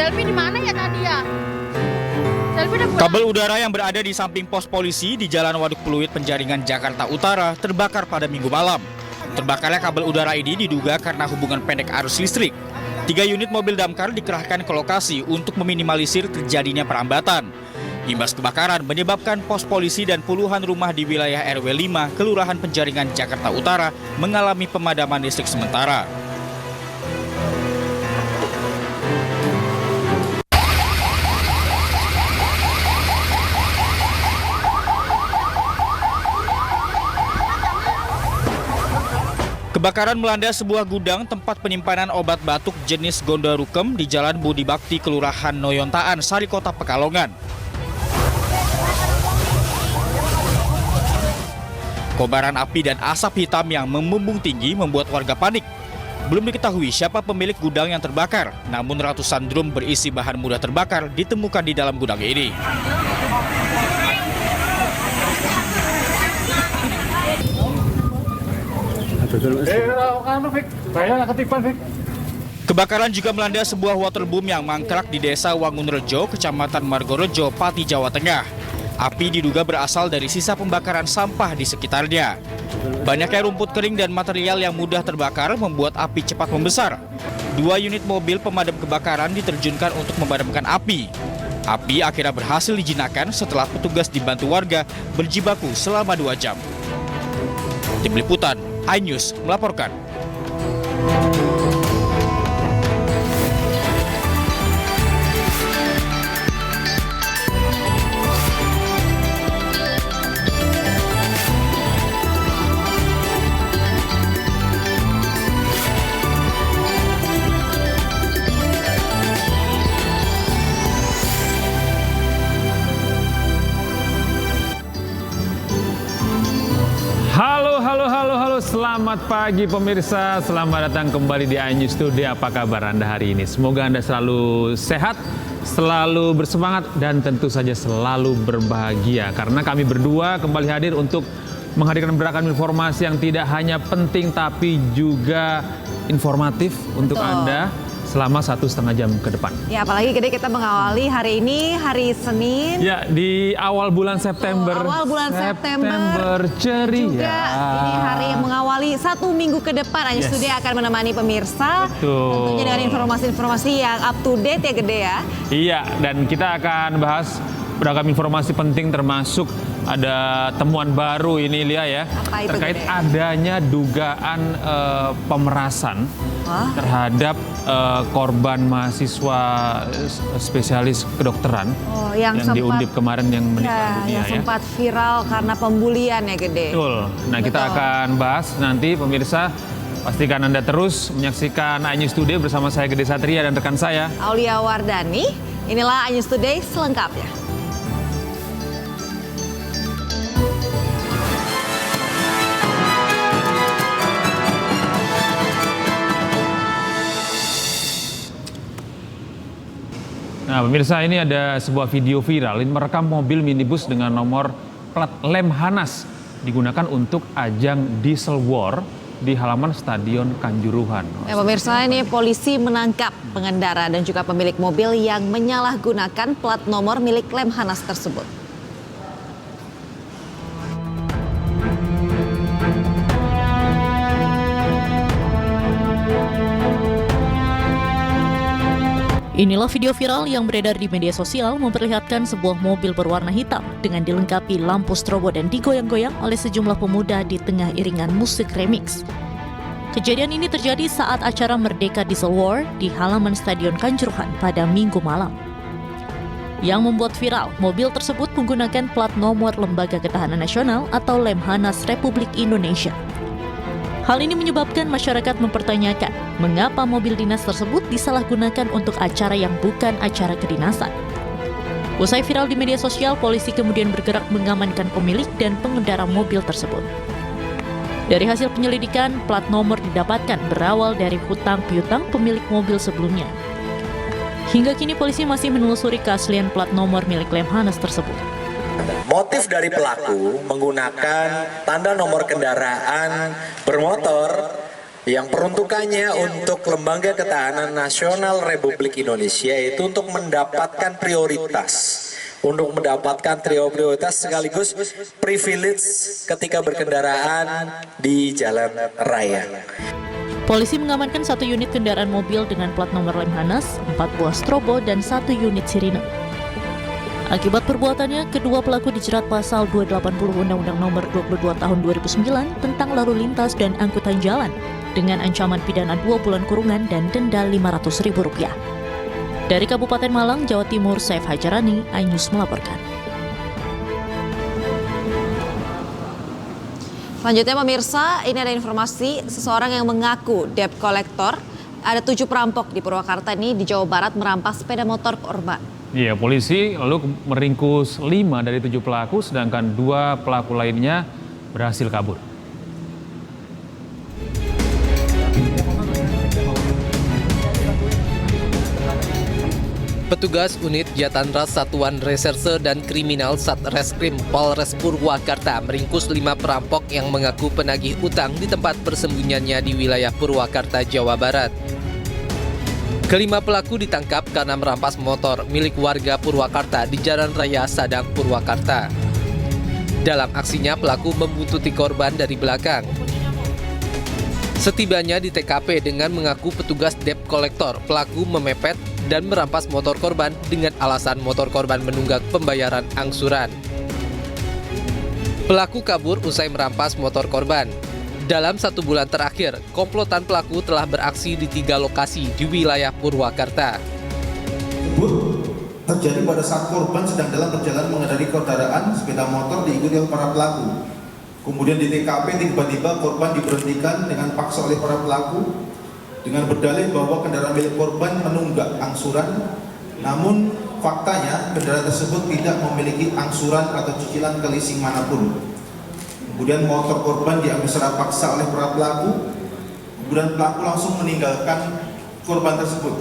Selfie di mana ya tadi ya? Selfie udah pulang. Kabel udara yang berada di samping pos polisi di Jalan Waduk Pluit, Penjaringan, Jakarta Utara terbakar pada Minggu malam. Terbakarnya kabel udara ini diduga karena hubungan pendek arus listrik. 3 unit mobil damkar dikerahkan ke lokasi untuk meminimalisir terjadinya perambatan. Imbas kebakaran menyebabkan pos polisi dan puluhan rumah di wilayah RW 5, Kelurahan Penjaringan, Jakarta Utara mengalami pemadaman listrik sementara. Kebakaran melanda sebuah gudang tempat penyimpanan obat batuk jenis Gondorukem di Jalan Budi Bakti, Kelurahan Noyontaan, Sarikota, Pekalongan. Kobaran api dan asap hitam yang membumbung tinggi membuat warga panik. Belum diketahui siapa pemilik gudang yang terbakar, namun ratusan drum berisi bahan mudah terbakar ditemukan di dalam gudang ini. Kebakaran juga melanda sebuah waterboom yang mangkrak di Desa Wangunrejo, Kecamatan Margorejo, Pati, Jawa Tengah. Api diduga berasal dari sisa pembakaran sampah di sekitarnya. Banyaknya rumput kering dan material yang mudah terbakar membuat api cepat membesar. 2 unit mobil pemadam kebakaran diterjunkan untuk memadamkan api. Api akhirnya berhasil dijinakkan setelah petugas dibantu warga berjibaku selama 2 jam. Tim Liputan iNews melaporkan. Halo, selamat pagi pemirsa, selamat datang kembali di iNews Today. Apa kabar Anda hari ini? Semoga Anda selalu sehat, selalu bersemangat, dan tentu saja selalu berbahagia. Karena kami berdua kembali hadir untuk menghadirkan beragam informasi yang tidak hanya penting, tapi juga informatif untuk Anda selama 1,5 jam ke depan. Ya, apalagi kita mengawali hari ini, hari Senin. Ya, di awal bulan September. Awal bulan September ceria. Juga ini hari yang mengawali 1 minggu ke depan. iNews Today akan menemani pemirsa. Betul. Tentunya dengan informasi-informasi yang up to date ya Gede ya. Iya, dan kita akan bahas beragam informasi penting termasuk ada temuan baru ini Lia ya. Apa itu, terkait Gede? adanya dugaan pemerasan terhadap korban mahasiswa spesialis kedokteran yang di Undip kemarin yang meninggal dunia yang ya. sempat viral karena pembulian ya Gede. Betul. Nah, kita akan bahas nanti pemirsa. Pastikan Anda terus menyaksikan iNews Today bersama saya Gede Satria dan rekan saya Aulia Wardani. Inilah iNews Today selengkapnya. Nah, pemirsa, ini ada sebuah video viral ini merekam mobil minibus dengan nomor plat Lemhanas digunakan untuk ajang diesel war di halaman Stadion Kanjuruhan. Ya, pemirsa, ini polisi menangkap pengendara dan juga pemilik mobil yang menyalahgunakan plat nomor milik Lemhanas tersebut. Inilah video viral yang beredar di media sosial memperlihatkan sebuah mobil berwarna hitam dengan dilengkapi lampu strobo dan digoyang-goyang oleh sejumlah pemuda di tengah iringan musik remix. Kejadian ini terjadi saat acara Merdeka Diesel War di halaman Stadion Kanjuruhan pada Minggu malam. Yang membuat viral, mobil tersebut menggunakan plat nomor Lembaga Ketahanan Nasional atau Lemhanas Republik Indonesia. Hal ini menyebabkan masyarakat mempertanyakan mengapa mobil dinas tersebut disalahgunakan untuk acara yang bukan acara kedinasan. Usai viral di media sosial, polisi kemudian bergerak mengamankan pemilik dan pengendara mobil tersebut. Dari hasil penyelidikan, plat nomor didapatkan berawal dari hutang piutang pemilik mobil sebelumnya. Hingga kini polisi masih menelusuri keaslian plat nomor milik Lemhanas tersebut. Motif dari pelaku menggunakan tanda nomor kendaraan bermotor yang peruntukannya untuk Lembaga Ketahanan Nasional Republik Indonesia itu untuk mendapatkan prioritas. Untuk mendapatkan prioritas sekaligus privilege ketika berkendaraan di jalan raya. Polisi mengamankan 1 unit kendaraan mobil dengan plat nomor Lemhanas, 4 buah strobo, dan 1 unit sirine. Akibat perbuatannya, kedua pelaku dijerat pasal 280 Undang-Undang Nomor 22 Tahun 2009 tentang lalu lintas dan angkutan jalan dengan ancaman pidana 2 bulan kurungan dan denda Rp500.000. Dari Kabupaten Malang, Jawa Timur, Saif Hajarani, iNews melaporkan. Selanjutnya pemirsa, ini ada informasi seseorang yang mengaku debt collector. Ada 7 perampok di Purwakarta ini di Jawa Barat merampas sepeda motor korban. Iya, polisi lalu meringkus 5 dari 7 pelaku, sedangkan 2 pelaku lainnya berhasil kabur. Petugas unit Jatanras Satuan Reserse dan Kriminal Satreskrim Polres Purwakarta meringkus 5 perampok yang mengaku penagih utang di tempat persembunyiannya di wilayah Purwakarta, Jawa Barat. Kelima pelaku ditangkap karena merampas motor milik warga Purwakarta di Jalan Raya Sadang, Purwakarta. Dalam aksinya, pelaku membuntuti korban dari belakang. Setibanya di TKP dengan mengaku petugas debt collector, pelaku memepet dan merampas motor korban dengan alasan motor korban menunggak pembayaran angsuran. Pelaku kabur usai merampas motor korban. Dalam 1 bulan terakhir, komplotan pelaku telah beraksi di 3 lokasi di wilayah Purwakarta. Terjadi pada saat korban sedang dalam perjalanan mengendarai kendaraan sepeda motor diikuti oleh para pelaku. Kemudian di TKP tiba-tiba korban diberhentikan dengan paksa oleh para pelaku dengan berdalih bahwa kendaraan milik korban menunggak angsuran. Namun faktanya kendaraan tersebut tidak memiliki angsuran atau cicilan ke leasing manapun. Kemudian motor korban diambil secara paksa oleh para pelaku. Kemudian pelaku langsung meninggalkan korban tersebut.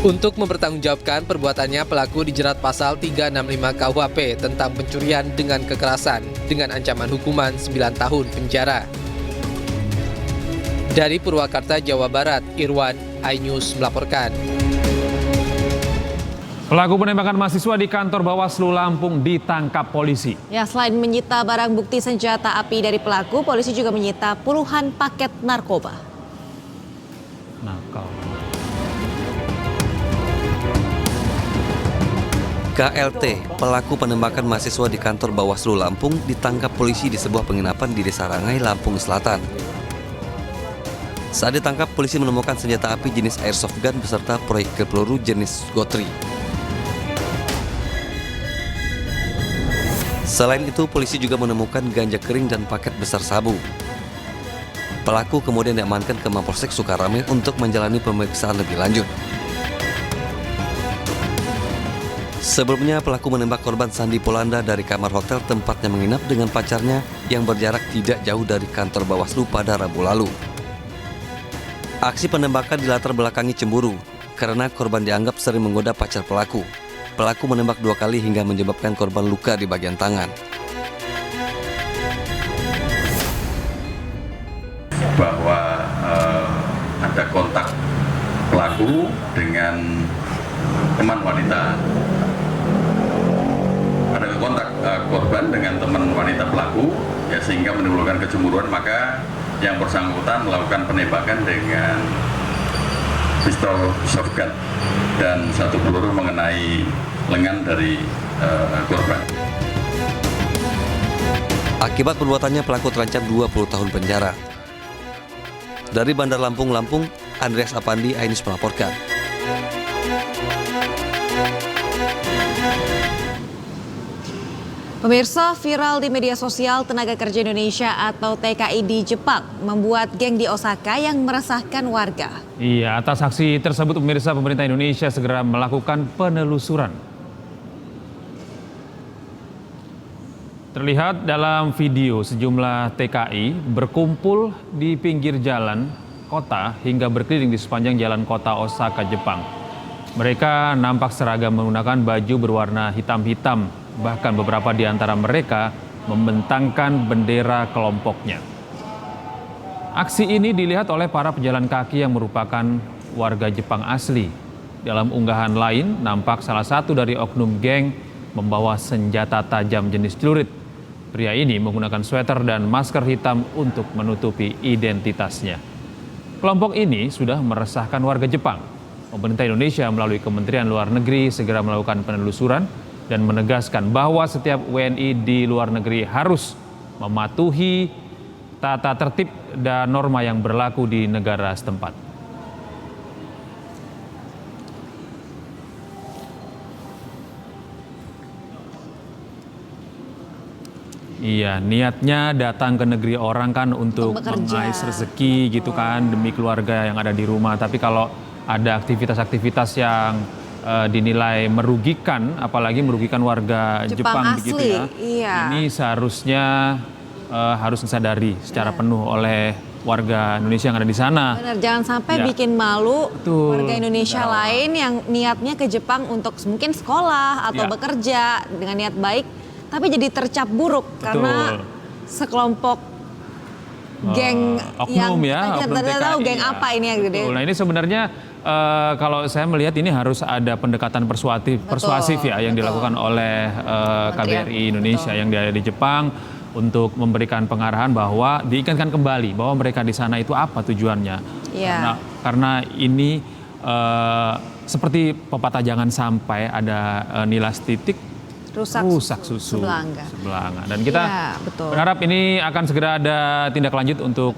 Untuk mempertanggungjawabkan perbuatannya, pelaku dijerat pasal 365 KUHP tentang pencurian dengan kekerasan dengan ancaman hukuman 9 tahun penjara. Dari Purwakarta, Jawa Barat, Irwan, iNews melaporkan. Pelaku penembakan mahasiswa di kantor Bawaslu Lampung ditangkap polisi. Ya, selain menyita barang bukti senjata api dari pelaku, polisi juga menyita puluhan paket narkoba. Nakal. KLT, pelaku penembakan mahasiswa di kantor Bawaslu Lampung, ditangkap polisi di sebuah penginapan di Desa Rangai, Lampung Selatan. Saat ditangkap, polisi menemukan senjata api jenis airsoft gun beserta proyektil peluru jenis Gotri. Selain itu, polisi juga menemukan ganja kering dan paket besar sabu. Pelaku kemudian diamankan ke Mapolsek Sukarame untuk menjalani pemeriksaan lebih lanjut. Sebelumnya, pelaku menembak korban Sandi Polanda dari kamar hotel tempatnya menginap dengan pacarnya yang berjarak tidak jauh dari kantor Bawaslu pada Rabu lalu. Aksi penembakan dilatar belakangi cemburu karena korban dianggap sering menggoda pacar pelaku. Pelaku menembak 2 kali hingga menyebabkan korban luka di bagian tangan. Bahwa ada kontak pelaku dengan teman wanita. Ada kontak korban dengan teman wanita pelaku, ya, sehingga menimbulkan kecemburuan, maka yang bersangkutan melakukan penembakan dengan pistol shotgun dan 1 peluru mengenai lengan dari korban. Akibat perbuatannya, pelaku terancam 20 tahun penjara. Dari Bandar Lampung, Andreas Apandi, iNews melaporkan. Pemirsa, viral di media sosial, tenaga kerja Indonesia atau TKI di Jepang membuat geng di Osaka yang meresahkan warga. Iya, atas aksi tersebut pemirsa, pemerintah Indonesia segera melakukan penelusuran. Terlihat dalam video sejumlah TKI berkumpul di pinggir jalan kota hingga berkeliling di sepanjang jalan kota Osaka, Jepang. Mereka nampak seragam menggunakan baju berwarna hitam-hitam. Bahkan beberapa di antara mereka membentangkan bendera kelompoknya. Aksi ini dilihat oleh para pejalan kaki yang merupakan warga Jepang asli. Dalam unggahan lain, nampak salah satu dari oknum geng membawa senjata tajam jenis celurit. Pria ini menggunakan sweater dan masker hitam untuk menutupi identitasnya. Kelompok ini sudah meresahkan warga Jepang. Pemerintah Indonesia melalui Kementerian Luar Negeri segera melakukan penelusuran dan menegaskan bahwa setiap WNI di luar negeri harus mematuhi tata tertib dan norma yang berlaku di negara setempat. Iya, niatnya datang ke negeri orang kan untuk mengais rezeki gitu kan, demi keluarga yang ada di rumah. Tapi kalau ada aktivitas-aktivitas yang dinilai merugikan, apalagi merugikan warga Jepang asli, begitu ya, iya. ini seharusnya harus disadari secara penuh oleh warga Indonesia yang ada di sana. Benar, jangan sampai Ya. bikin malu Betul. warga Indonesia lain yang niatnya ke Jepang untuk mungkin sekolah atau Ya. bekerja dengan niat baik, tapi jadi tercap buruk karena sekelompok geng oknum ya, kita oknum tidak tahu TKI, geng ya. apa ini yang gede. Betul. Nah ini sebenarnya kalau saya melihat ini harus ada pendekatan persuasif ya yang dilakukan oleh KBRI Indonesia yang ada di Jepang untuk memberikan pengarahan bahwa diingatkan kembali bahwa mereka di sana itu apa tujuannya. Iya. Karena ini seperti pepatah jangan sampai ada nilas titik rusak susu sebelanga. Dan kita berharap ini akan segera ada tindak lanjut untuk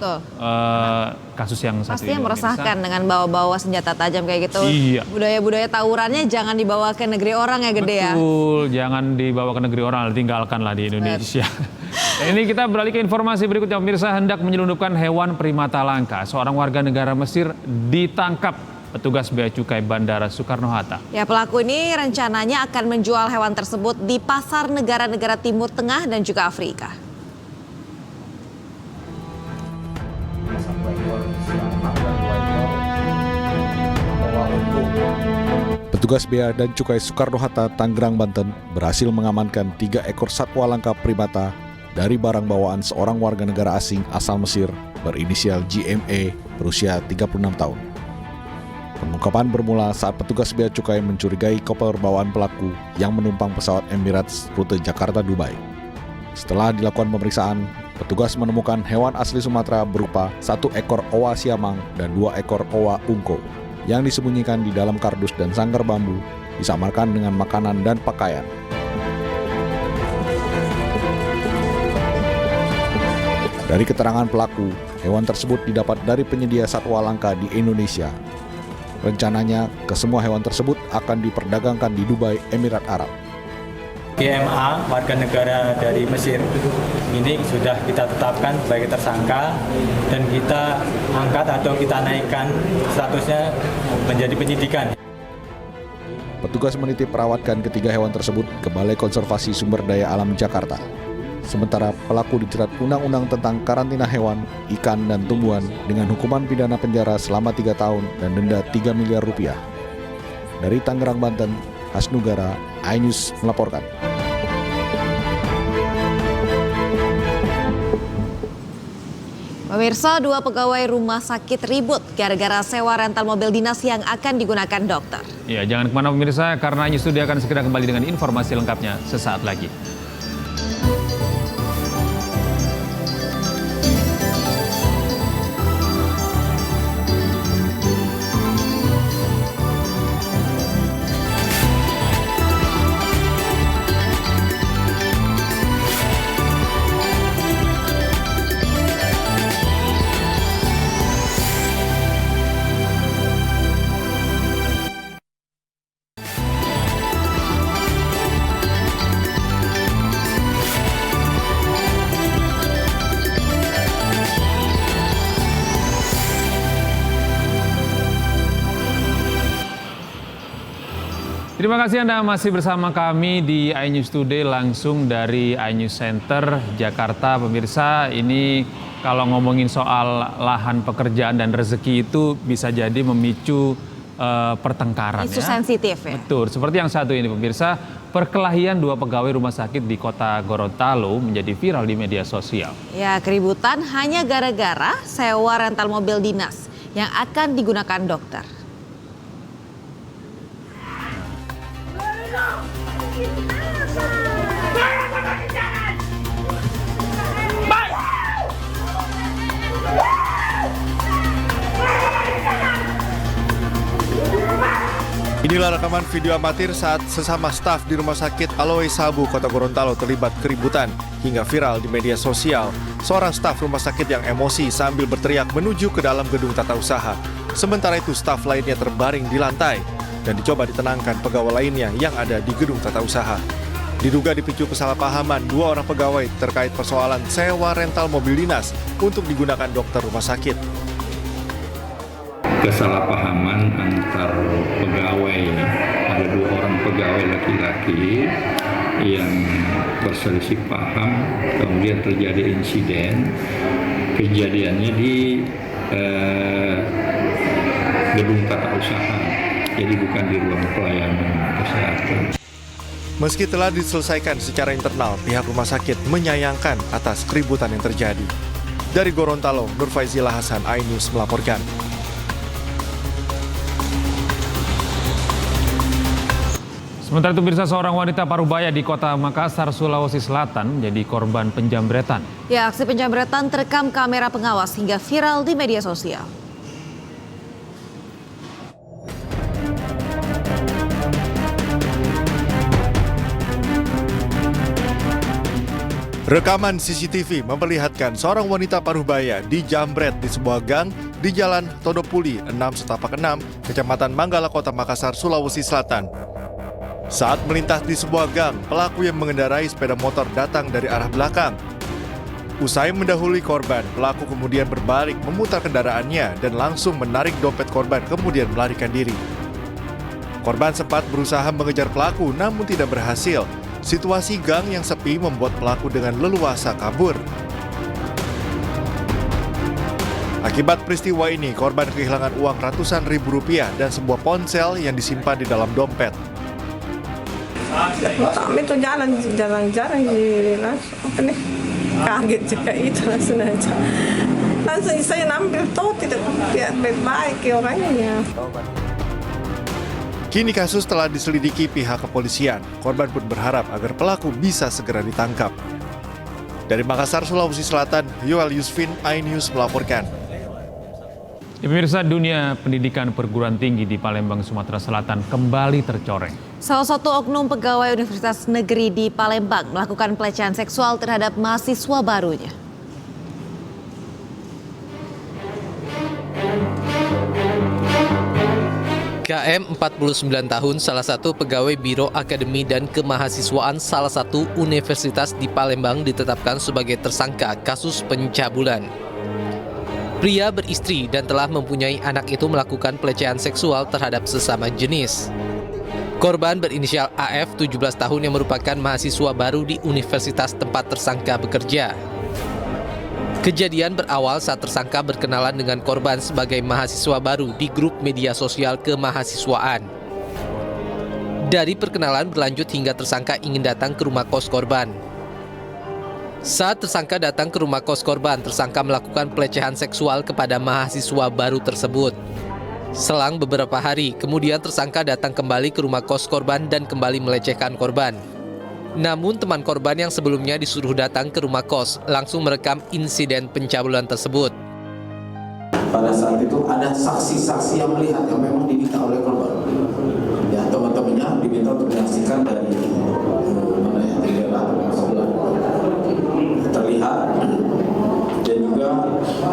kasus yang satu pastinya ini. meresahkan dengan bawa-bawa senjata tajam kayak gitu. Iya. Budaya-budaya tawurannya jangan dibawa ke negeri orang ya gede ya. Betul, jangan dibawa ke negeri orang, tinggalkanlah di Indonesia. Dan ini kita beralih ke informasi berikutnya, pemirsa. Hendak menyelundupkan hewan primata langka, seorang warga negara Mesir ditangkap petugas Bea Cukai Bandara Soekarno-Hatta. Ya, pelaku ini rencananya akan menjual hewan tersebut di pasar negara-negara Timur Tengah dan juga Afrika. Petugas Bea dan Cukai Soekarno-Hatta, Tangerang, Banten berhasil mengamankan 3 ekor satwa langka primata dari barang bawaan seorang warga negara asing asal Mesir berinisial GME berusia 36 tahun. Pengungkapan bermula saat petugas Bea Cukai mencurigai koper bawaan pelaku yang menumpang pesawat Emirates rute Jakarta-Dubai. Setelah dilakukan pemeriksaan, petugas menemukan hewan asli Sumatera berupa 1 ekor owa siamang dan 2 ekor owa ungko yang disembunyikan di dalam kardus dan sangkar bambu, disamarkan dengan makanan dan pakaian. Dari keterangan pelaku, hewan tersebut didapat dari penyedia satwa langka di Indonesia. Rencananya, kesemua hewan tersebut akan diperdagangkan di Dubai, Emirat Arab. GMA, warga negara dari Mesir, ini sudah kita tetapkan sebagai tersangka dan kita angkat atau kita naikkan statusnya menjadi penyidikan. Petugas menitip perawatkan ketiga hewan tersebut ke Balai Konservasi Sumber Daya Alam Jakarta. Sementara pelaku dijerat Undang-Undang tentang karantina hewan, ikan, dan tumbuhan dengan hukuman pidana penjara selama 3 tahun dan denda 3 miliar rupiah. Dari Tangerang, Banten, Hasnugara, iNews melaporkan. Pemirsa, 2 pegawai rumah sakit ribut gara-gara sewa rental mobil dinas yang akan digunakan dokter. Ya, jangan kemana pemirsa, karena iNews Studio akan segera kembali dengan informasi lengkapnya sesaat lagi. Terima kasih Anda masih bersama kami di iNews Today langsung dari iNews Center Jakarta. Pemirsa, ini kalau ngomongin soal lahan pekerjaan dan rezeki itu bisa jadi memicu pertengkaran. Isu sensitif ya. Betul, seperti yang satu ini pemirsa, perkelahian dua pegawai rumah sakit di kota Gorontalo menjadi viral di media sosial. Ya, keributan hanya gara-gara sewa rental mobil dinas yang akan digunakan dokter. Inilah rekaman video amatir saat sesama staf di Rumah Sakit Aloe Sabu, Kota Gorontalo terlibat keributan hingga viral di media sosial. Seorang staf rumah sakit yang emosi sambil berteriak menuju ke dalam gedung tata usaha. Sementara itu staf lainnya terbaring di lantai dan dicoba ditenangkan pegawai lainnya yang ada di gedung tata usaha. Diduga dipicu kesalahpahaman dua orang pegawai terkait persoalan sewa rental mobil dinas untuk digunakan dokter rumah sakit. Kesalahpahaman antar pegawai, ada dua orang pegawai laki-laki yang berselisih paham, kemudian terjadi insiden. Kejadiannya di gedung tata usaha, jadi bukan di ruang pelayanan kesehatan. Meski telah diselesaikan secara internal, pihak rumah sakit menyayangkan atas keributan yang terjadi. Dari Gorontalo, Nur Faizila Hasan, iNews melaporkan. Sementara itu pemirsa, seorang wanita parubaya di kota Makassar, Sulawesi Selatan menjadi korban penjamretan. Ya, aksi penjamretan terekam kamera pengawas hingga viral di media sosial. Rekaman CCTV memperlihatkan seorang wanita parubaya dijamret di sebuah gang di Jalan Todopuli 6 Setapak 6, Kecamatan Manggala, Kota Makassar, Sulawesi Selatan. Saat melintas di sebuah gang, pelaku yang mengendarai sepeda motor datang dari arah belakang. Usai mendahului korban, pelaku kemudian berbalik memutar kendaraannya dan langsung menarik dompet korban kemudian melarikan diri. Korban sempat berusaha mengejar pelaku namun tidak berhasil. Situasi gang yang sepi membuat pelaku dengan leluasa kabur. Akibat peristiwa ini, korban kehilangan uang ratusan ribu rupiah dan sebuah ponsel yang disimpan di dalam dompet. Kami tuh jarang-jarang nih, kaget juga itu langsung aja. Langsung saya ambil tuh tidak baik orangnya. Kini kasus telah diselidiki pihak kepolisian. Korban pun berharap agar pelaku bisa segera ditangkap. Dari Makassar, Sulawesi Selatan, Yoel Yusfin, iNews melaporkan. Ya, pemirsa, dunia pendidikan perguruan tinggi di Palembang, Sumatera Selatan kembali tercoreng. Salah satu oknum pegawai Universitas Negeri di Palembang melakukan pelecehan seksual terhadap mahasiswa barunya. KM 49 tahun, salah satu pegawai Biro Akademi dan Kemahasiswaan salah satu universitas di Palembang ditetapkan sebagai tersangka kasus pencabulan. Pria beristri dan telah mempunyai anak itu melakukan pelecehan seksual terhadap sesama jenis. Korban berinisial AF, 17 tahun, yang merupakan mahasiswa baru di universitas tempat tersangka bekerja. Kejadian berawal saat tersangka berkenalan dengan korban sebagai mahasiswa baru di grup media sosial kemahasiswaan. Dari perkenalan berlanjut hingga tersangka ingin datang ke rumah kos korban. Saat tersangka datang ke rumah kos korban, tersangka melakukan pelecehan seksual kepada mahasiswa baru tersebut. Selang beberapa hari, kemudian tersangka datang kembali ke rumah kos korban dan kembali melecehkan korban. Namun teman korban yang sebelumnya disuruh datang ke rumah kos langsung merekam insiden pencabulan tersebut. Pada saat itu ada saksi-saksi yang melihat yang memang diminta oleh korban. Ya, teman-temannya diminta untuk menyaksikan dari jendela sebelah terlihat, dan juga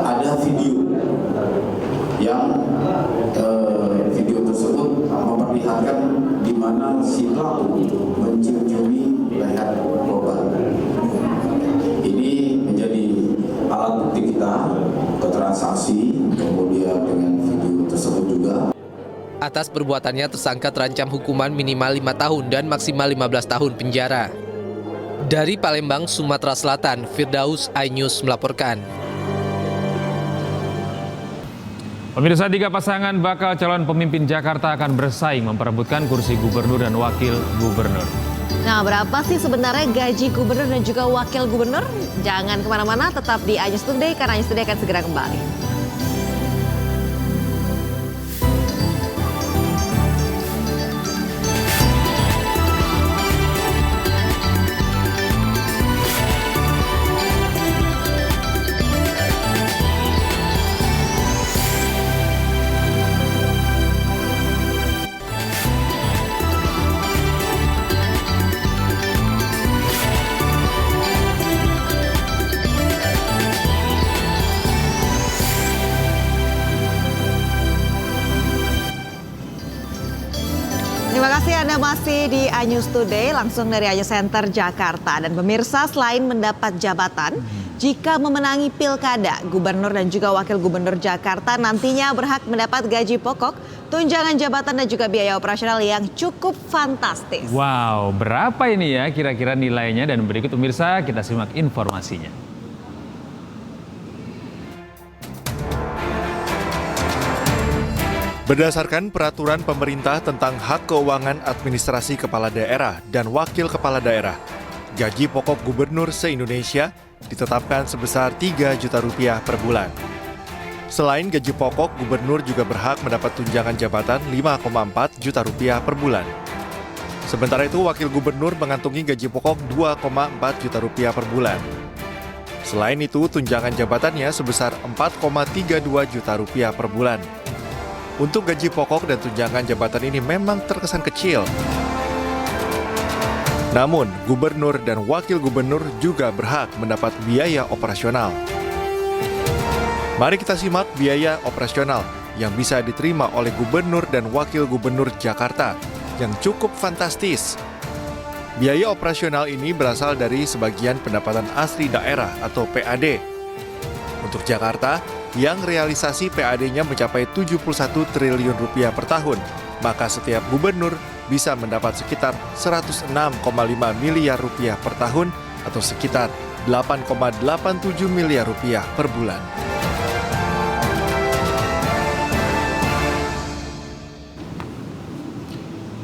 ada video yang video tersebut memperlihatkan di mana si pelaku mencium-ciumi leher korban. Ini menjadi alat bukti kita, keterangan saksi, kemudian dengan video tersebut juga. Atas perbuatannya, tersangka terancam hukuman minimal 5 tahun dan maksimal 15 tahun penjara. Dari Palembang, Sumatera Selatan, Firdaus, iNews melaporkan. Pemirsa, 3 pasangan bakal calon pemimpin Jakarta akan bersaing memperebutkan kursi gubernur dan wakil gubernur. Nah, berapa sih sebenarnya gaji gubernur dan juga wakil gubernur? Jangan kemana-mana, tetap di iNews Today karena iNews Today akan segera kembali. Terima kasih Anda masih di iNews Today langsung dari iNews Center Jakarta. Dan pemirsa, selain mendapat jabatan, jika memenangi pilkada, gubernur dan juga wakil gubernur Jakarta nantinya berhak mendapat gaji pokok, tunjangan jabatan dan juga biaya operasional yang cukup fantastis. Wow, berapa ini ya kira-kira nilainya? Dan berikut pemirsa kita simak informasinya. Berdasarkan peraturan pemerintah tentang hak keuangan administrasi kepala daerah dan wakil kepala daerah, gaji pokok gubernur se-Indonesia ditetapkan sebesar 3 juta rupiah per bulan. Selain gaji pokok, gubernur juga berhak mendapat tunjangan jabatan 5,4 juta rupiah per bulan. Sementara itu, wakil gubernur mengantongi gaji pokok 2,4 juta rupiah per bulan. Selain itu, tunjangan jabatannya sebesar 4,32 juta rupiah per bulan. Untuk gaji pokok dan tunjangan jabatan ini memang terkesan kecil. Namun, gubernur dan wakil gubernur juga berhak mendapat biaya operasional. Mari kita simak biaya operasional yang bisa diterima oleh gubernur dan wakil gubernur Jakarta yang cukup fantastis. Biaya operasional ini berasal dari sebagian pendapatan asli daerah atau PAD. Untuk Jakarta, yang realisasi PAD-nya mencapai 71 triliun rupiah per tahun, maka setiap gubernur bisa mendapat sekitar 106,5 miliar rupiah per tahun atau sekitar 8,87 miliar rupiah per bulan.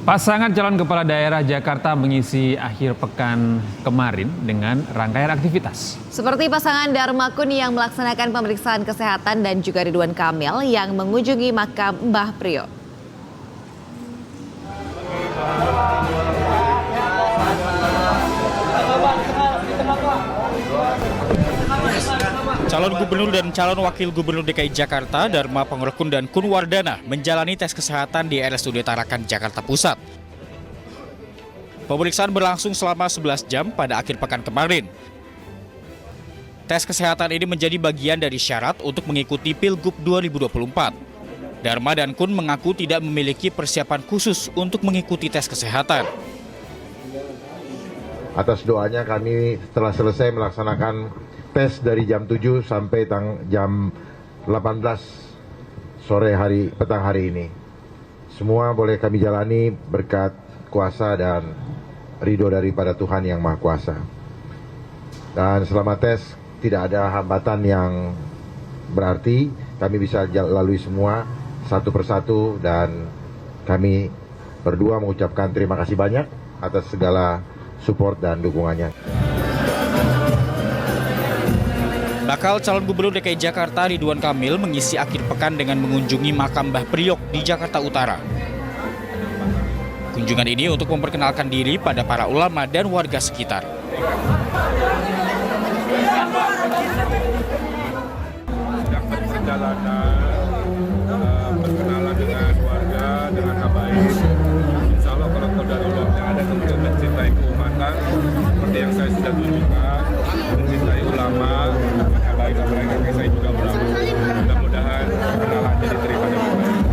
Pasangan calon kepala daerah Jakarta mengisi akhir pekan kemarin dengan rangkaian aktivitas. Seperti pasangan Dharma Kun yang melaksanakan pemeriksaan kesehatan dan juga Ridwan Kamil yang mengunjungi makam Mbah Priyo. Calon gubernur dan calon wakil gubernur DKI Jakarta, Dharma Pangrekun dan Kun Wardana menjalani tes kesehatan di RSUD Tarakan, Jakarta Pusat. Pemeriksaan berlangsung selama 11 jam pada akhir pekan kemarin. Tes kesehatan ini menjadi bagian dari syarat untuk mengikuti Pilgub 2024. Dharma dan Kun mengaku tidak memiliki persiapan khusus untuk mengikuti tes kesehatan. Atas doanya kami telah selesai melaksanakan tes dari jam 7 sampai jam 18 sore petang hari ini. Semua boleh kami jalani berkat kuasa dan ridho daripada Tuhan Yang Maha Kuasa. Dan selama tes tidak ada hambatan yang berarti, kami bisa lalui semua satu persatu dan kami berdua mengucapkan terima kasih banyak atas segala support dan dukungannya. Bakal calon gubernur DKI Jakarta Ridwan Kamil mengisi akhir pekan dengan mengunjungi makam Mbah Priok di Jakarta Utara. Kunjungan ini untuk memperkenalkan diri pada para ulama dan warga sekitar. Perjalanan berkenalan dengan warga dengan baik. Insya Allah kalau kodarullah ada untuk mencintai keumatan seperti yang saya sudah tunjukkan, mencintai ulama. Apalagi saya juga berharap mudah-mudahan perkenalan diterima dengan baik.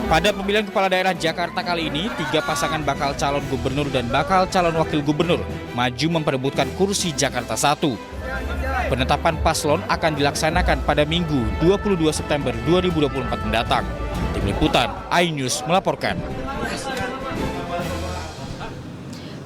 Pada pemilihan kepala daerah Jakarta kali ini, 3 pasangan bakal calon gubernur dan bakal calon wakil gubernur maju memperebutkan kursi Jakarta 1. Penetapan paslon akan dilaksanakan pada Minggu 22 September 2024 mendatang. Tim Liputan iNews melaporkan.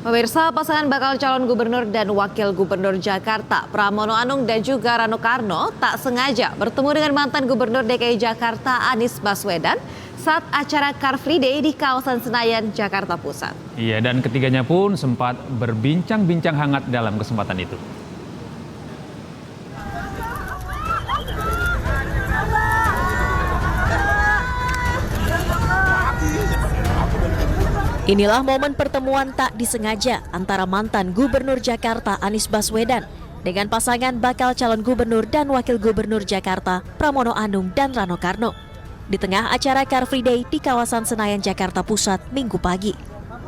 Pemirsa, pasangan bakal calon gubernur dan wakil gubernur Jakarta, Pramono Anung dan juga Rano Karno tak sengaja bertemu dengan mantan gubernur DKI Jakarta Anies Baswedan saat acara Car Free Day di kawasan Senayan, Jakarta Pusat. Iya, dan ketiganya pun sempat berbincang-bincang hangat dalam kesempatan itu. Inilah momen pertemuan tak disengaja antara mantan Gubernur Jakarta Anies Baswedan dengan pasangan bakal calon gubernur dan wakil gubernur Jakarta Pramono Anung dan Rano Karno di tengah acara Car Free Day di kawasan Senayan, Jakarta Pusat Minggu pagi.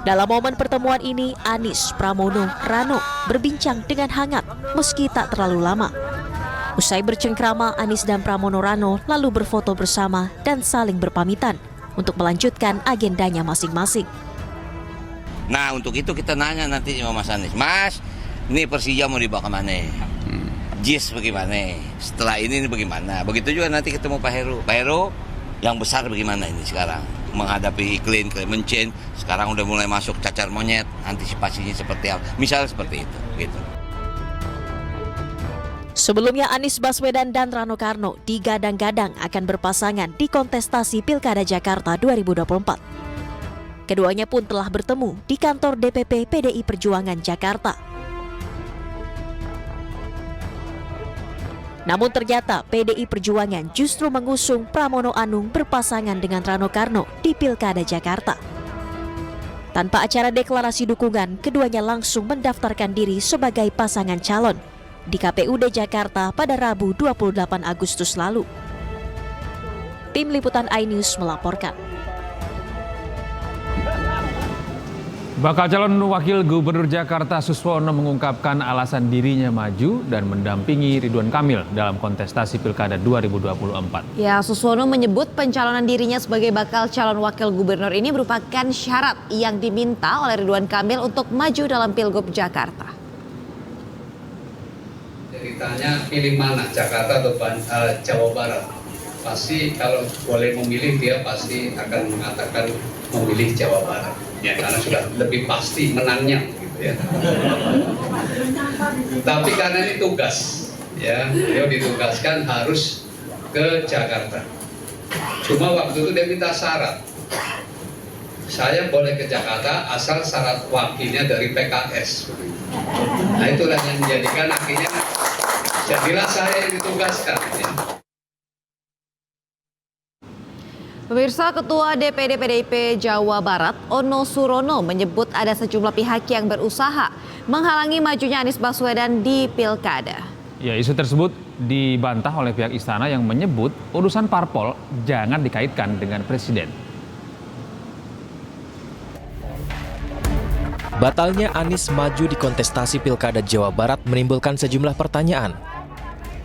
Dalam momen pertemuan ini, Anies, Pramono, Rano berbincang dengan hangat meski tak terlalu lama. Usai bercengkrama, Anies dan Pramono Rano lalu berfoto bersama dan saling berpamitan untuk melanjutkan agendanya masing-masing. Nah, untuk itu kita nanya nanti sama Mas Anies, Mas, ini Persija mau dibawa kemana? JIS bagaimana? Setelah ini bagaimana? Begitu juga nanti ketemu Pak Heru. Pak Heru, yang besar bagaimana ini sekarang? Menghadapi iklim, climate change, sekarang udah mulai masuk cacar monyet, antisipasinya seperti apa? Misalnya seperti itu, gitu. Sebelumnya Anies Baswedan dan Rano Karno digadang-gadang akan berpasangan di kontestasi Pilkada Jakarta 2024. Keduanya pun telah bertemu di kantor DPP PDI Perjuangan Jakarta. Namun ternyata PDI Perjuangan justru mengusung Pramono Anung berpasangan dengan Rano Karno di Pilkada Jakarta. Tanpa acara deklarasi dukungan, keduanya langsung mendaftarkan diri sebagai pasangan calon di KPUD Jakarta pada Rabu 28 Agustus lalu. Tim Liputan iNews melaporkan. Bakal calon wakil gubernur Jakarta Suswono mengungkapkan alasan dirinya maju dan mendampingi Ridwan Kamil dalam kontestasi Pilkada 2024. Ya, Suswono menyebut pencalonan dirinya sebagai bakal calon wakil gubernur ini merupakan syarat yang diminta oleh Ridwan Kamil untuk maju dalam Pilgub Jakarta. Ceritanya pilih mana, Jakarta atau Jawa Barat? Pasti kalau boleh memilih dia pasti akan mengatakan memilih Jawa Barat. Ya, karena sudah lebih pasti menangnya, gitu ya. Tapi karena ini tugas, ya, beliau ditugaskan harus ke Jakarta. Cuma waktu itu dia minta syarat. Saya boleh ke Jakarta asal syarat wakilnya dari PKS. Nah, itulah yang menjadikan akhirnya jadilah saya yang ditugaskan. Ya. Pemirsa, Ketua DPD PDIP Jawa Barat, Ono Surono, menyebut ada sejumlah pihak yang berusaha menghalangi majunya Anies Baswedan di Pilkada. Ya, isu tersebut dibantah oleh pihak istana yang menyebut urusan parpol jangan dikaitkan dengan presiden. Batalnya Anies maju di kontestasi Pilkada Jawa Barat menimbulkan sejumlah pertanyaan.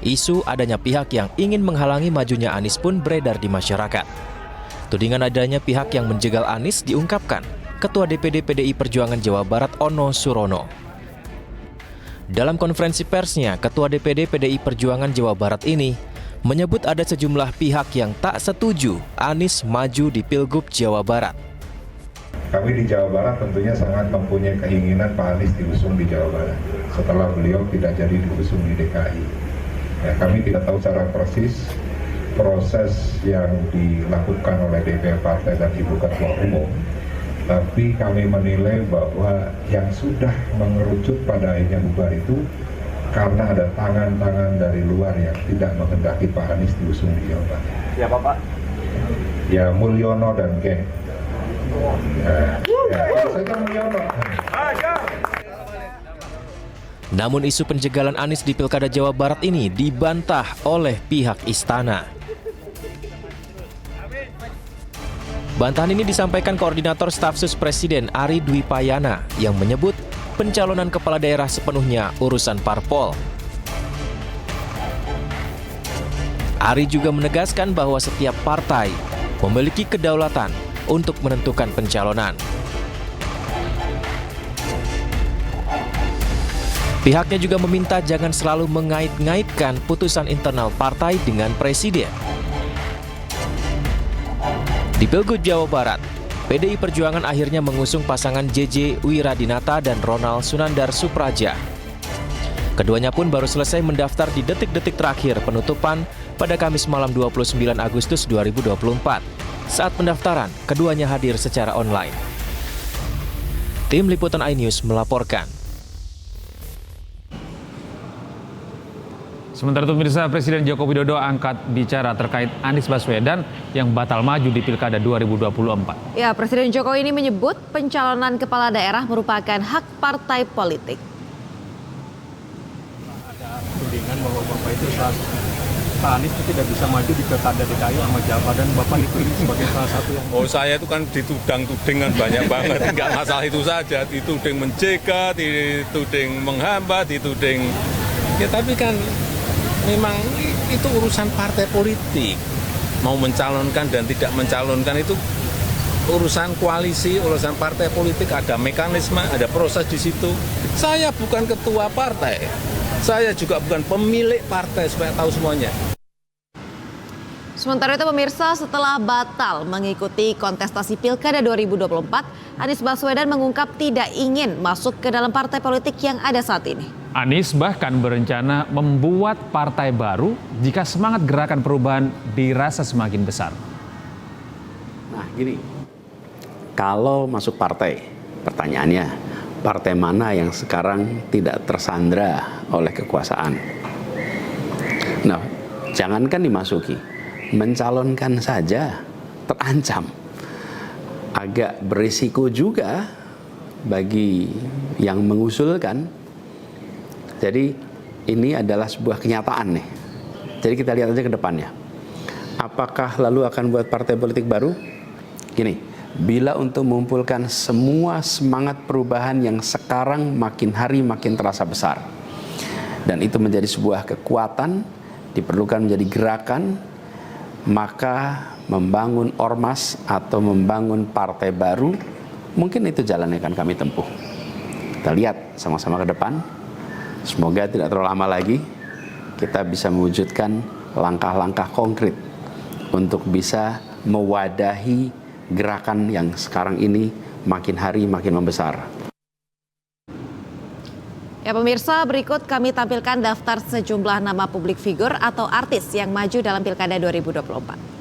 Isu adanya pihak yang ingin menghalangi majunya Anies pun beredar di masyarakat. Tudingan adanya pihak yang menjegal Anies diungkapkan Ketua DPD PDI Perjuangan Jawa Barat Ono Surono. Dalam konferensi persnya, Ketua DPD PDI Perjuangan Jawa Barat ini menyebut ada sejumlah pihak yang tak setuju Anies maju di Pilgub Jawa Barat. Kami di Jawa Barat tentunya sangat mempunyai keinginan Pak Anies diusung di Jawa Barat setelah beliau tidak jadi diusung di DKI. Ya, kami tidak tahu secara persis proses yang dilakukan oleh DPR Partai dan Ibu Ketua Umum. Tapi kami menilai bahwa yang sudah mengerucut pada akhirnya bubar itu karena ada tangan-tangan dari luar yang tidak menghendaki Pak Anies diusung di Jawa Barat. Siapa Pak? Ya, Mulyono dan geng. Mulyono. Namun isu penjegalan Anies di Pilkada Jawa Barat ini dibantah oleh pihak istana. Bantahan ini disampaikan Koordinator Staf Sus Presiden Ari Dwi Payana yang menyebut pencalonan kepala daerah sepenuhnya urusan parpol. Ari juga menegaskan bahwa setiap partai memiliki kedaulatan untuk menentukan pencalonan. Pihaknya juga meminta jangan selalu mengait-ngaitkan putusan internal partai dengan presiden. Di Pilgub Jawa Barat, PDI Perjuangan akhirnya mengusung pasangan JJ Wiradinata dan Ronald Sunandar Supraja. Keduanya pun baru selesai mendaftar di detik-detik terakhir penutupan pada Kamis malam 29 Agustus 2024. Saat pendaftaran, keduanya hadir secara online. Tim Liputan iNews melaporkan. Sementara itu pemirsa, Presiden Joko Widodo angkat bicara terkait Anies Baswedan yang batal maju di Pilkada 2024. Ya, Presiden Jokowi ini menyebut pencalonan kepala daerah merupakan hak partai politik. Ada tudingan bahwa Bapak itu Pak Anies itu tidak bisa maju di Pilkada DKI sama Jawa, dan Bapak dipilih sebagai salah satu yang... Oh, saya itu kan ditudang-tudingan banyak banget, nggak masalah itu saja, dituding mencegat, dituding menghambat, dituding... Ya tapi kan memang itu urusan partai politik. Mau mencalonkan dan tidak mencalonkan itu urusan koalisi, urusan partai politik, ada mekanisme, ada proses di situ. Saya bukan ketua partai, saya juga bukan pemilik partai, supaya tahu semuanya. Sementara itu pemirsa, setelah batal mengikuti kontestasi Pilkada 2024, Anies Baswedan mengungkap tidak ingin masuk ke dalam partai politik yang ada saat ini. Anies bahkan berencana membuat partai baru jika semangat gerakan perubahan dirasa semakin besar. Nah gini, kalau masuk partai, pertanyaannya, partai mana yang sekarang tidak tersandra oleh kekuasaan? Nah, jangankan dimasuki, mencalonkan saja terancam. Agak berisiko juga bagi yang mengusulkan. Jadi ini adalah sebuah kenyataan nih. Jadi kita lihat aja ke depannya. Apakah lalu akan buat partai politik baru? Gini, bila untuk mengumpulkan semua semangat perubahan yang sekarang makin hari makin terasa besar, dan itu menjadi sebuah kekuatan, diperlukan menjadi gerakan, maka membangun ormas atau membangun partai baru, mungkin itu jalan yang akan kami tempuh. Kita lihat sama-sama ke depan. Semoga tidak terlalu lama lagi kita bisa mewujudkan langkah-langkah konkret untuk bisa mewadahi gerakan yang sekarang ini makin hari makin membesar. Ya pemirsa, berikut kami tampilkan daftar sejumlah nama publik figur atau artis yang maju dalam Pilkada 2024.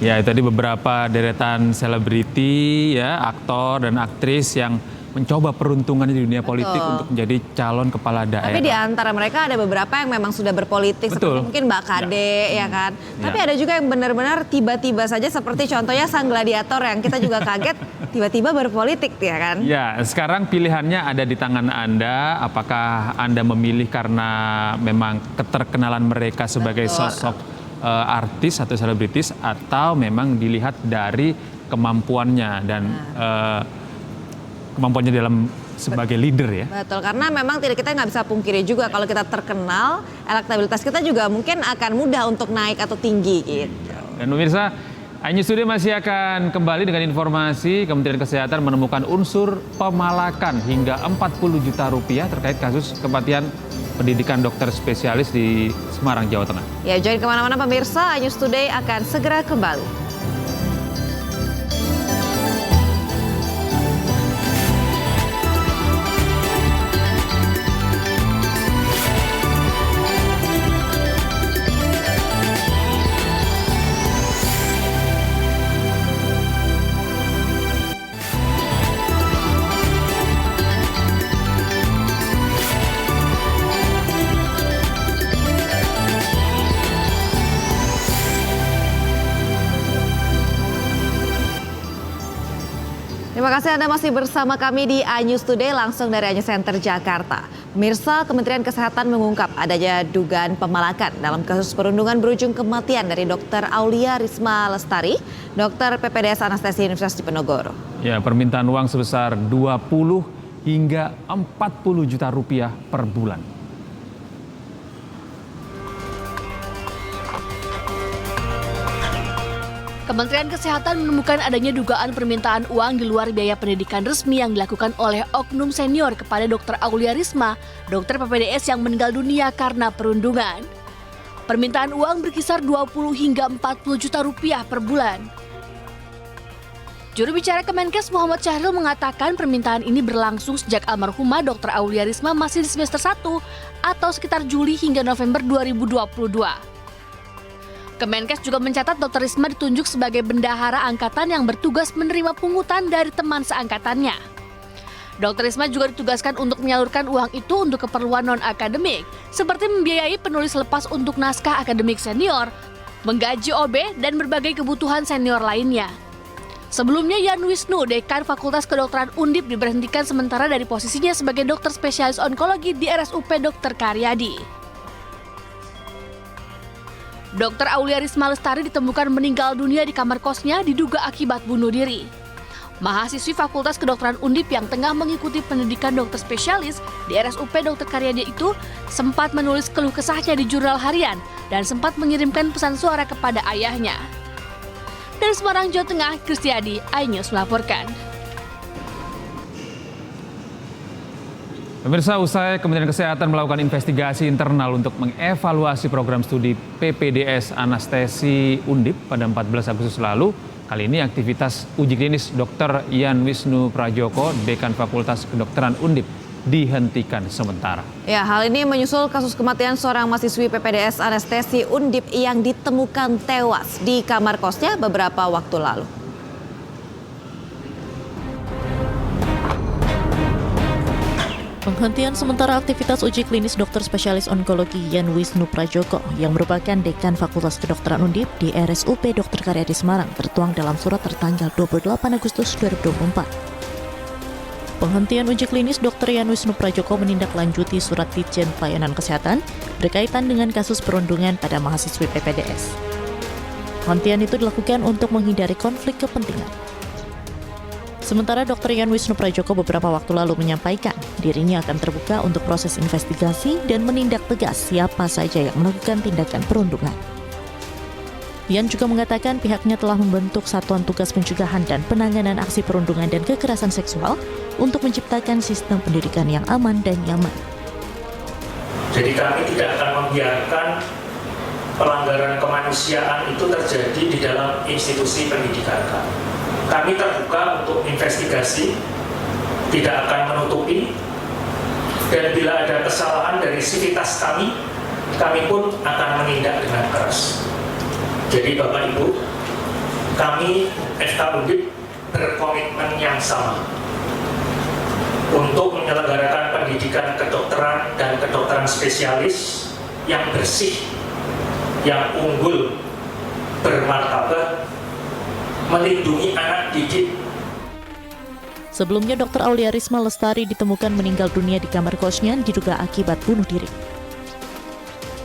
Ya, itu tadi beberapa deretan selebriti, ya, aktor dan aktris yang mencoba peruntungannya di dunia politik untuk menjadi calon kepala daerah. Tapi di antara mereka ada beberapa yang memang sudah berpolitik, seperti mungkin Mbak Kade, ya kan. Tapi ada juga yang benar-benar tiba-tiba saja, seperti contohnya sang gladiator yang kita juga kaget, tiba-tiba berpolitik, ya kan. Ya, sekarang pilihannya ada di tangan Anda. Apakah Anda memilih karena memang keterkenalan mereka sebagai sosok artis atau selebritis, atau memang dilihat dari kemampuannya dan kemampuannya dalam sebagai leader, ya. Betul, karena memang kita nggak bisa pungkiri juga kalau kita terkenal, elektabilitas kita juga mungkin akan mudah untuk naik atau tinggi gitu. Dan pemirsa, iNews Today masih akan kembali dengan informasi Kementerian Kesehatan menemukan unsur pemalakan hingga 40 juta rupiah terkait kasus kematian pendidikan dokter spesialis di Semarang, Jawa Tengah. Ya, jangan kemana-mana pemirsa, iNews Today akan segera kembali. Terima kasih Anda masih bersama kami di iNews Today langsung dari iNews Center Jakarta. Pemirsa, Kementerian Kesehatan mengungkap adanya dugaan pemalakan dalam kasus perundungan berujung kematian dari Dr. Aulia Risma Lestari, dokter PPDS Anestesi Universitas Diponegoro. Ya, permintaan uang sebesar 20 hingga 40 juta rupiah per bulan. Kementerian Kesehatan menemukan adanya dugaan permintaan uang di luar biaya pendidikan resmi yang dilakukan oleh oknum senior kepada Dr. Aulia Risma, dokter PPDS yang meninggal dunia karena perundungan. Permintaan uang berkisar 20 hingga 40 juta rupiah per bulan. Juru bicara Kemenkes Muhammad Syahril mengatakan permintaan ini berlangsung sejak almarhumah Dr. Aulia Risma masih di semester 1 atau sekitar Juli hingga November 2022. Kemenkes juga mencatat Dr. Risma ditunjuk sebagai bendahara angkatan yang bertugas menerima pungutan dari teman seangkatannya. Dr. Risma juga ditugaskan untuk menyalurkan uang itu untuk keperluan non-akademik, seperti membiayai penulis lepas untuk naskah akademik senior, menggaji OB, dan berbagai kebutuhan senior lainnya. Sebelumnya, Yan Wisnu, Dekan Fakultas Kedokteran Undip, diberhentikan sementara dari posisinya sebagai dokter spesialis onkologi di RSUP Dr. Karyadi. Dr. Aulia Risma Lestari ditemukan meninggal dunia di kamar kosnya diduga akibat bunuh diri. Mahasiswi Fakultas Kedokteran Undip yang tengah mengikuti pendidikan dokter spesialis di RSUP Dr. Karyadi itu sempat menulis keluh kesahnya di jurnal harian dan sempat mengirimkan pesan suara kepada ayahnya. Dari Semarang, Jawa Tengah, Kristiadi, iNews melaporkan. Pemirsa, usai Kementerian Kesehatan melakukan investigasi internal untuk mengevaluasi program studi PPDS Anestesi Undip pada 14 Agustus lalu, kali ini aktivitas uji klinis Dr. Yan Wisnu Prajoko, Dekan Fakultas Kedokteran Undip, dihentikan sementara. Ya, hal ini menyusul kasus kematian seorang mahasiswi PPDS Anestesi Undip yang ditemukan tewas di kamar kosnya beberapa waktu lalu. Penghentian sementara aktivitas uji klinis dokter spesialis onkologi Yan Wisnu Prajoko yang merupakan Dekan Fakultas Kedokteran Undip di RSUP Dr. Karyadi Semarang tertuang dalam surat tertanggal 28 Agustus 2024. Penghentian uji klinis Dr. Yan Wisnu Prajoko menindaklanjuti surat Ditjen Pelayanan Kesehatan berkaitan dengan kasus perundungan pada mahasiswi PPDS. Penghentian itu dilakukan untuk menghindari konflik kepentingan. Sementara Dr. Yan Wisnu Prajoko beberapa waktu lalu menyampaikan dirinya akan terbuka untuk proses investigasi dan menindak tegas siapa saja yang melakukan tindakan perundungan. Yan juga mengatakan pihaknya telah membentuk Satuan Tugas Pencegahan dan Penanganan Aksi Perundungan dan Kekerasan Seksual untuk menciptakan sistem pendidikan yang aman dan nyaman. Jadi kami tidak akan membiarkan pelanggaran kemanusiaan itu terjadi di dalam institusi pendidikan kami. Kami terbuka untuk investigasi, tidak akan menutupi, dan bila ada kesalahan dari sivitas kami pun akan menindak dengan keras. Jadi Bapak Ibu, kami FK Undip berkomitmen yang sama untuk menyelenggarakan pendidikan kedokteran dan kedokteran spesialis yang bersih, yang unggul, bermartabat, melindungi anak didik. Sebelumnya, Dr. Aulia Risma Lestari ditemukan meninggal dunia di kamar kosnya diduga akibat bunuh diri.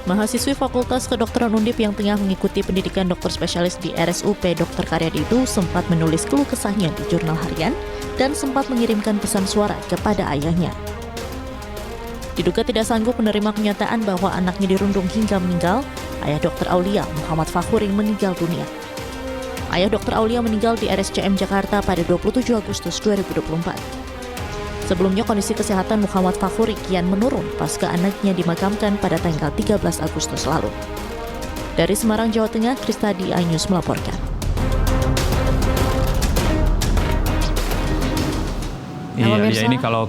Mahasiswi Fakultas Kedokteran Undip yang tengah mengikuti pendidikan dokter spesialis di RSUP Dr. Karyadi itu sempat menulis keluh kesahnya di jurnal harian dan sempat mengirimkan pesan suara kepada ayahnya. Diduga tidak sanggup menerima kenyataan bahwa anaknya dirundung hingga meninggal, ayah Dr. Aulia, Muhammad Fakhuri, meninggal dunia. Ayah Dr. Aulia meninggal di RSCM Jakarta pada 27 Agustus 2024. Sebelumnya kondisi kesehatan Muhammad Fakhuri kian menurun pasca anaknya dimakamkan pada tanggal 13 Agustus lalu. Dari Semarang, Jawa Tengah, Kristadi, iNews melaporkan. Iya, ini kalau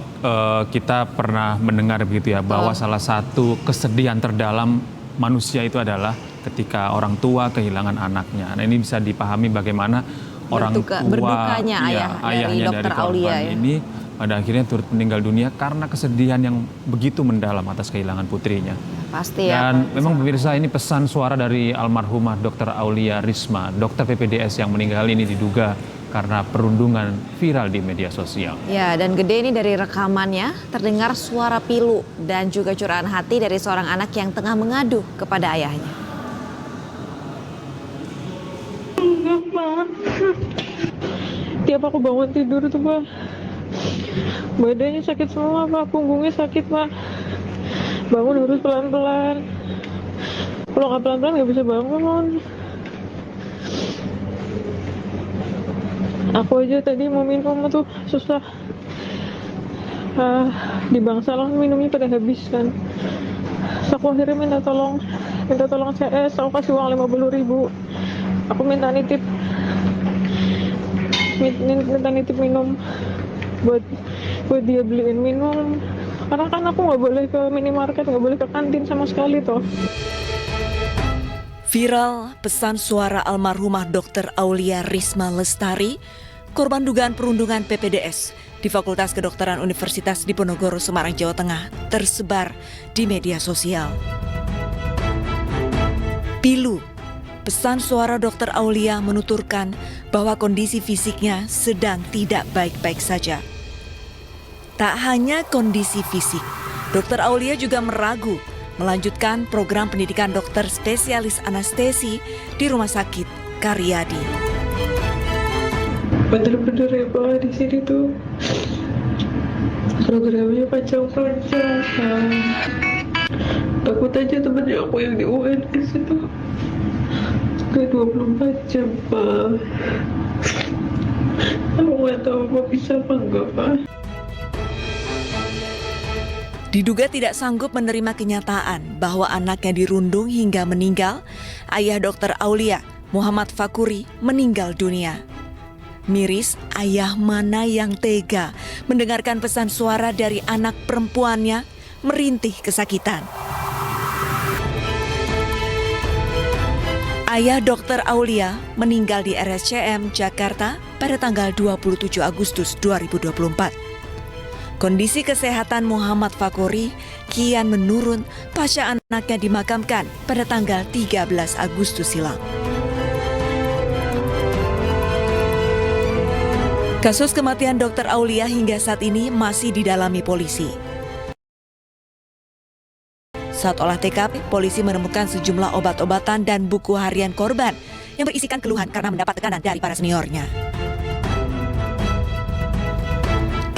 kita pernah mendengar begitu ya, bahwa salah satu kesedihan terdalam manusia itu adalah ketika orang tua kehilangan anaknya. Nah, ini bisa dipahami bagaimana orang tua, berdukanya ayahnya dari korban ini pada akhirnya turut meninggal dunia karena kesedihan yang begitu mendalam atas kehilangan putrinya. Pasti ya. Dan memang pemirsa, ini pesan suara dari almarhumah Dr. Aulia Risma, dokter PPDS yang meninggal ini diduga karena perundungan viral di media sosial. Ya, dan gede ini dari rekamannya terdengar suara pilu dan juga curahan hati dari seorang anak yang tengah mengadu kepada ayahnya. Enggak, Pak. Tiap aku bangun tidur tuh, Pak, badannya sakit semua, Pak. Punggungnya sakit, Pak. Bangun harus pelan-pelan. Kalau nggak pelan-pelan nggak bisa bangun. Aku aja tadi mau minum tuh susah. Di Bangsalang minumnya pada habis kan. So, aku akhirnya minta tolong CS. Aku kasih uang 50.000. Aku minta nitip minum buat dia beliin minum. Karena kan aku nggak boleh ke minimarket, nggak boleh ke kantin sama sekali toh. Viral pesan suara almarhumah Dr. Aulia Risma Lestari, korban dugaan perundungan PPDS di Fakultas Kedokteran Universitas Diponegoro, Semarang, Jawa Tengah, tersebar di media sosial. Pilu, pesan suara Dr. Aulia menuturkan bahwa kondisi fisiknya sedang tidak baik-baik saja. Tak hanya kondisi fisik, Dr. Aulia juga meragu melanjutkan program pendidikan dokter spesialis anestesi di Rumah Sakit Karyadi. Bener-bener ya, Pak, di sini tuh programnya panjang-panjang. Takut aja temennya aku yang di UN di situ. Kayak 24 jam, Pak. Aku nggak tahu apa bisa apa enggak, Pak. Diduga tidak sanggup menerima kenyataan bahwa anaknya dirundung hingga meninggal, ayah Dr. Aulia, Muhammad Fakhuri, meninggal dunia. Miris, ayah mana yang tega mendengarkan pesan suara dari anak perempuannya merintih kesakitan. Ayah Dr. Aulia meninggal di RSCM Jakarta pada tanggal 27 Agustus 2024. Kondisi kesehatan Muhammad Fakhuri kian menurun pasca anaknya dimakamkan pada tanggal 13 Agustus silam. Kasus kematian Dr. Aulia hingga saat ini masih didalami polisi. Saat olah TKP, polisi menemukan sejumlah obat-obatan dan buku harian korban yang berisikan keluhan karena mendapat tekanan dari para seniornya.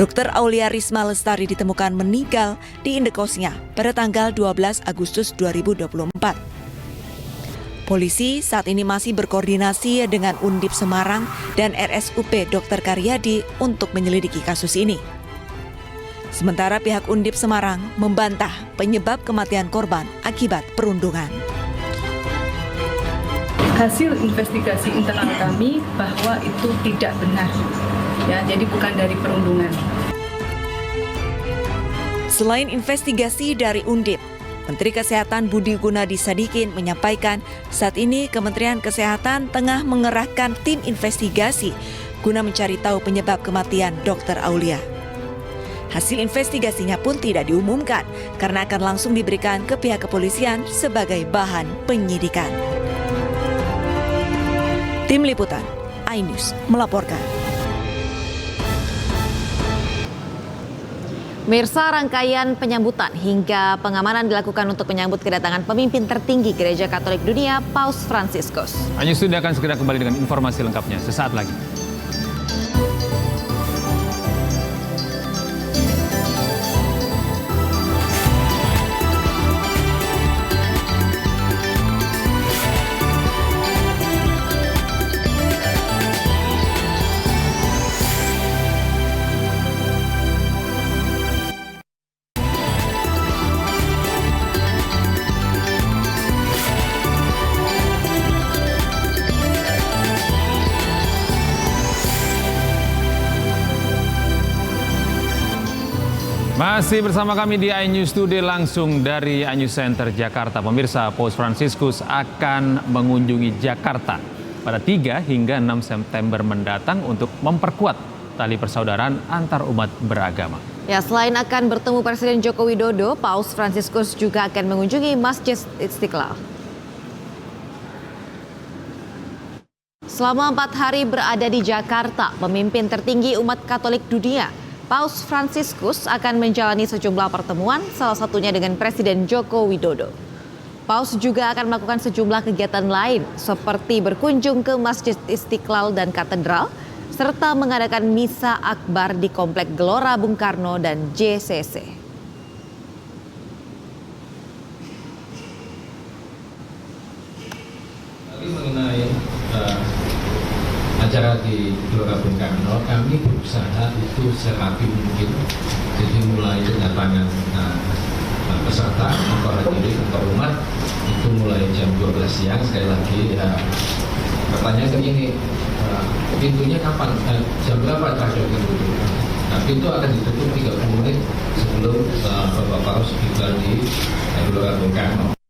Dr. Aulia Risma Lestari ditemukan meninggal di indekosnya pada tanggal 12 Agustus 2024. Polisi saat ini masih berkoordinasi dengan Undip Semarang dan RSUP Dr. Karyadi untuk menyelidiki kasus ini. Sementara pihak Undip Semarang membantah penyebab kematian korban akibat perundungan. Hasil investigasi internal kami bahwa itu tidak benar. Ya, jadi bukan dari perundungan. Selain investigasi dari Undip, Menteri Kesehatan Budi Gunadi Sadikin menyampaikan saat ini Kementerian Kesehatan tengah mengerahkan tim investigasi guna mencari tahu penyebab kematian Dr. Aulia. Hasil investigasinya pun tidak diumumkan karena akan langsung diberikan ke pihak kepolisian sebagai bahan penyidikan. Tim Liputan, iNews melaporkan. Mirsa, rangkaian penyambutan hingga pengamanan dilakukan untuk menyambut kedatangan pemimpin tertinggi Gereja Katolik Dunia, Paus Fransiskus. iNews Studio akan segera kembali dengan informasi lengkapnya sesaat lagi. Masih bersama kami di iNews Today langsung dari iNews Center Jakarta. Pemirsa, Paus Fransiskus akan mengunjungi Jakarta pada 3 hingga 6 September mendatang untuk memperkuat tali persaudaraan antar umat beragama. Ya, selain akan bertemu Presiden Joko Widodo, Paus Fransiskus juga akan mengunjungi Masjid Istiqlal. Selama 4 hari berada di Jakarta, pemimpin tertinggi umat Katolik dunia, Paus Fransiskus akan menjalani sejumlah pertemuan, salah satunya dengan Presiden Joko Widodo. Paus juga akan melakukan sejumlah kegiatan lain, seperti berkunjung ke Masjid Istiqlal dan Katedral, serta mengadakan misa akbar di Komplek Gelora Bung Karno dan JCC. Mengenai acara di Gelora Bung Karno, kami berusaha itu serapi mungkin. Jadi mulai kedatangan peserta atau hadirin atau umat itu mulai jam 12 siang. Sekali lagi pertanyaan ini, pintunya kapan? Jam berapa terakhir pintu? Tapi itu akan ditutup 30 menit sebelum Bapak Paus tiba di Gelora Bung Karno.